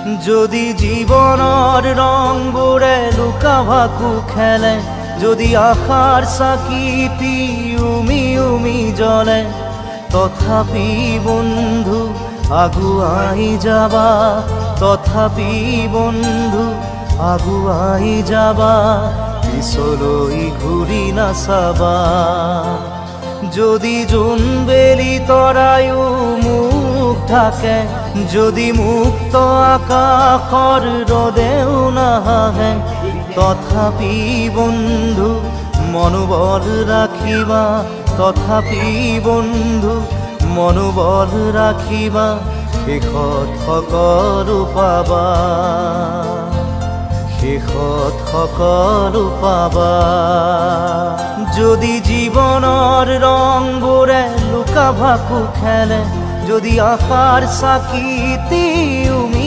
যদি জীবনৰ ৰংবোৰে লুকা ভাকু খেলে, যদি আশাৰ চাকিটি উমি উমি জ্বলে, তথাপি বন্ধু আগুৱাই যাবা, তথাপি বন্ধু আগুৱাই যাবা, পিছলৈ ঘূৰি নাচাবা। যদি জোনবেলি তৰায়ো মুখ ঢাকে, যদি মুক্ত আকাশৰ ৰদেও নাহে, তথাপি বন্ধু মনোবল ৰাখিবা, তথাপি বন্ধু মনোবল ৰাখিবা, শেষত সকলো পাবা, শেষত সকলো পাবা। যদি জীৱনৰ ৰংবোৰে লুকা ভাকু খেলে, যদি আশাৰ চাকিটি